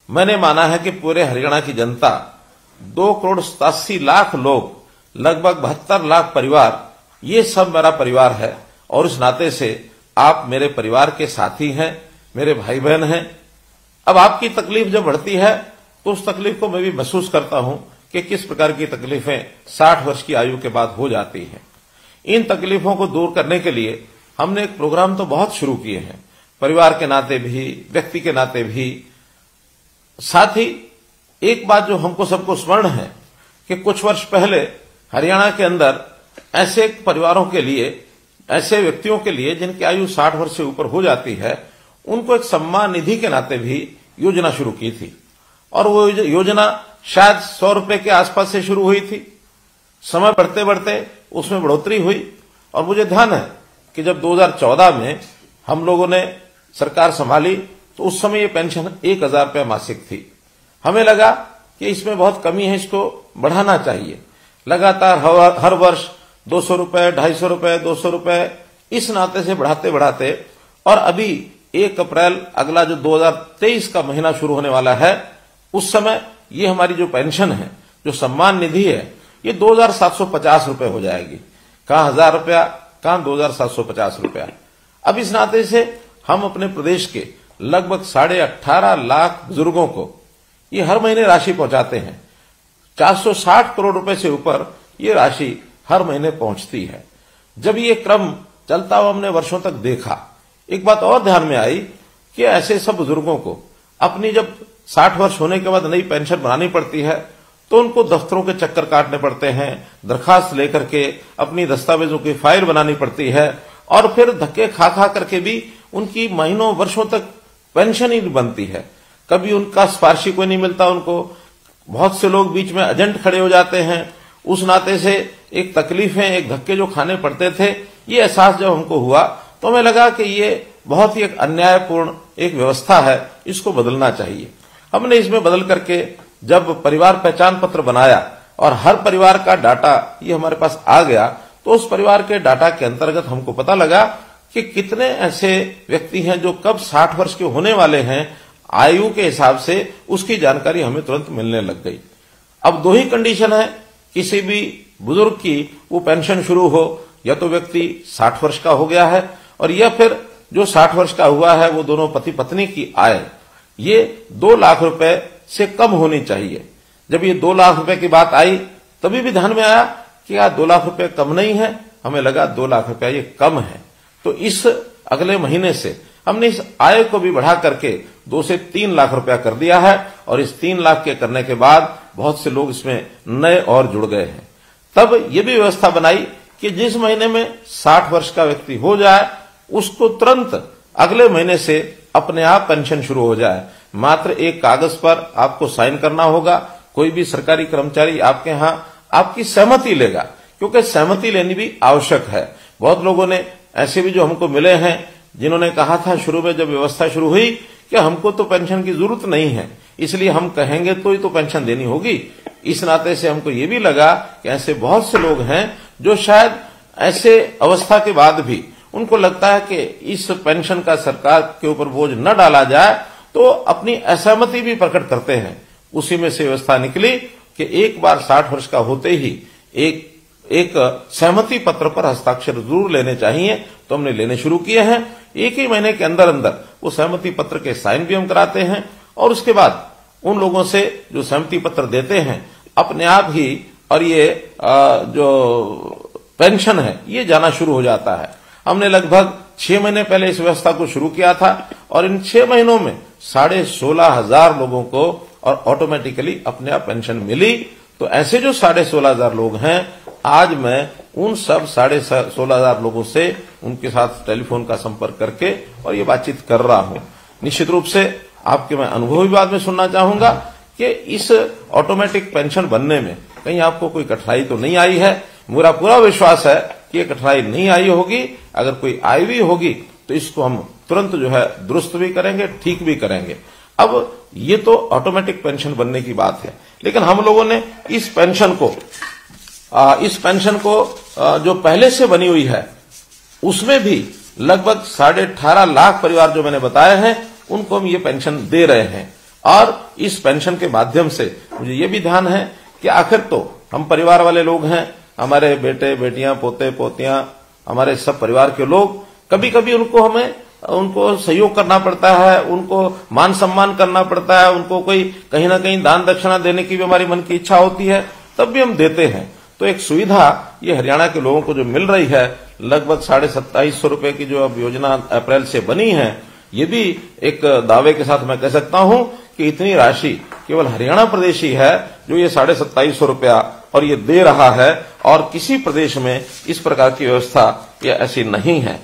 मैंने माना है कि पूरे हरियाणा की जनता 2,87,00,000 लोग, लगभग 72 लाख परिवार, ये सब मेरा परिवार है और इस नाते से आप मेरे परिवार के साथी हैं, मेरे भाई बहन हैं। अब आपकी तकलीफ जब बढ़ती है तो उस तकलीफ को मैं भी महसूस करता हूं कि किस प्रकार की तकलीफें 60 वर्ष की आयु के बाद हो जाती हैं। इन तकलीफों को दूर करने के लिए हमने एक प्रोग्राम तो बहुत शुरू किए हैं, परिवार के नाते भी, व्यक्ति के नाते भी। साथ ही एक बात जो हमको सबको स्मरण है कि कुछ वर्ष पहले हरियाणा के अंदर ऐसे परिवारों के लिए, ऐसे व्यक्तियों के लिए जिनकी आयु 60 वर्ष से ऊपर हो जाती है, उनको एक सम्मान निधि के नाते भी योजना शुरू की थी और वो योजना शायद 100 रुपए के आसपास से शुरू हुई थी। समय बढ़ते बढ़ते उसमें बढ़ोतरी हुई और मुझे ध्यान है कि जब 2014 में हम लोगों ने सरकार संभाली तो उस समय ये पेंशन 1,000 रुपये मासिक थी। हमें लगा कि इसमें बहुत कमी है, इसको बढ़ाना चाहिए। लगातार हर वर्ष 200 रुपये, 250 रुपये, 200 रुपये, इस नाते से बढ़ाते बढ़ाते और अभी 1 अप्रैल अगला जो 2023 का महीना शुरू होने वाला है, उस समय ये हमारी जो पेंशन है, जो सम्मान निधि है, ये 2,750 रुपये हो जाएगी। कहां 1,000 रुपया, कहां 2,750 रुपया। अब इस नाते से हम अपने प्रदेश के लगभग 18.5 लाख बुजुर्गों को ये हर महीने राशि पहुंचाते हैं। 460 करोड़ रुपए से ऊपर ये राशि हर महीने पहुंचती है। जब ये क्रम चलता हुआ हमने वर्षों तक देखा, एक बात और ध्यान में आई कि ऐसे सब बुजुर्गों को अपनी जब 60 वर्ष होने के बाद नई पेंशन बनानी पड़ती है तो उनको दफ्तरों के चक्कर काटने पड़ते हैं, दरखास्त लेकर के अपनी दस्तावेजों की फाइल बनानी पड़ती है और फिर धक्के खा खा करके भी उनकी महीनों वर्षों तक पेंशन ही नहीं बनती है। कभी उनका सिफारिशी कोई नहीं मिलता उनको। बहुत से लोग बीच में एजेंट खड़े हो जाते हैं। उस नाते से एक तकलीफें, एक धक्के जो खाने पड़ते थे, ये एहसास जब हमको हुआ तो हमें लगा कि ये बहुत ही एक अन्यायपूर्ण एक व्यवस्था है, इसको बदलना चाहिए। हमने इसमें बदल करके जब परिवार पहचान पत्र बनाया और हर परिवार का डाटा ये हमारे पास आ गया, तो उस परिवार के डाटा के अंतर्गत हमको पता लगा कि कितने ऐसे व्यक्ति हैं जो कब 60 वर्ष के होने वाले हैं, आयु के हिसाब से उसकी जानकारी हमें तुरंत मिलने लग गई। अब 2 ही कंडीशन है किसी भी बुजुर्ग की वो पेंशन शुरू हो, या तो व्यक्ति 60 वर्ष का हो गया है और या फिर जो 60 वर्ष का हुआ है वो दोनों पति पत्नी की आय ये 2 लाख रुपए से कम होनी चाहिए। जब ये 2 लाख रुपए की बात आई तभी भी ध्यान में आया कि यार 2 लाख रुपए कम नहीं है, हमें लगा 2 लाख रुपया ये कम है। तो इस अगले महीने से हमने इस आय को भी बढ़ा करके 2 से 3 लाख रुपया कर दिया है और इस 3 लाख के करने के बाद बहुत से लोग इसमें नए और जुड़ गए हैं। तब ये भी व्यवस्था बनाई कि जिस महीने में 60 वर्ष का व्यक्ति हो जाए उसको तुरंत अगले महीने से अपने आप पेंशन शुरू हो जाए। मात्र एक कागज पर आपको साइन करना होगा। कोई भी सरकारी कर्मचारी आपके यहां आपकी सहमति लेगा, क्योंकि सहमति लेनी भी आवश्यक है। बहुत लोगों ने ऐसे भी जो हमको मिले हैं जिन्होंने कहा था शुरू में जब व्यवस्था शुरू हुई कि हमको तो पेंशन की जरूरत नहीं है, इसलिए हम कहेंगे तो ही तो पेंशन देनी होगी। इस नाते से हमको ये भी लगा कि ऐसे बहुत से लोग हैं जो शायद ऐसे अवस्था के बाद भी उनको लगता है कि इस पेंशन का सरकार के ऊपर बोझ न डाला जाए, तो अपनी असहमति भी प्रकट करते हैं। उसी में से व्यवस्था निकली कि एक बार 60 वर्ष का होते ही एक सहमति पत्र पर हस्ताक्षर जरूर लेने चाहिए। तो हमने लेने शुरू किए हैं। 1 ही महीने के अंदर अंदर वो सहमति पत्र के साइन भी हम कराते हैं और उसके बाद उन लोगों से जो सहमति पत्र देते हैं अपने आप ही और ये जो पेंशन है ये जाना शुरू हो जाता है। हमने लगभग 6 महीने पहले इस व्यवस्था को शुरू किया था और इन 6 महीनों में 16,500 लोगों को और ऑटोमेटिकली अपने आप पेंशन मिली। तो ऐसे जो 16,500 लोग हैं, आज मैं उन सब 16,500 लोगों से उनके साथ टेलीफोन का संपर्क करके और ये बातचीत कर रहा हूं। निश्चित रूप से आपके मैं अनुभव भी बाद में सुनना चाहूंगा कि इस ऑटोमेटिक पेंशन बनने में कहीं आपको कोई कठिनाई तो नहीं आई है। मेरा पूरा विश्वास है कि ये कठिनाई नहीं आई होगी। अगर कोई आई भी होगी तो इसको हम तुरंत जो है दुरुस्त भी करेंगे, ठीक भी करेंगे। अब ये तो ऑटोमेटिक पेंशन बनने की बात है, लेकिन हम लोगों ने इस पेंशन को जो पहले से बनी हुई है उसमें भी लगभग 18.5 लाख परिवार जो मैंने बताए हैं उनको हम ये पेंशन दे रहे हैं। और इस पेंशन के माध्यम से मुझे ये भी ध्यान है कि आखिर तो हम परिवार वाले लोग हैं, हमारे बेटे बेटियां पोते पोतियां हमारे सब परिवार के लोग, कभी कभी उनको सहयोग करना पड़ता है, उनको मान सम्मान करना पड़ता है, उनको कोई कहीं ना कहीं दान दक्षिणा देने की भी हमारी मन की इच्छा होती है, तब भी हम देते हैं। तो एक सुविधा ये हरियाणा के लोगों को जो मिल रही है, लगभग 2750 रुपए की जो अब योजना अप्रैल से बनी है, ये भी एक दावे के साथ मैं कह सकता हूं कि इतनी राशि केवल हरियाणा प्रदेश ही है जो ये 2750 रुपया और ये दे रहा है, और किसी प्रदेश में इस प्रकार की व्यवस्था ये ऐसी नहीं है।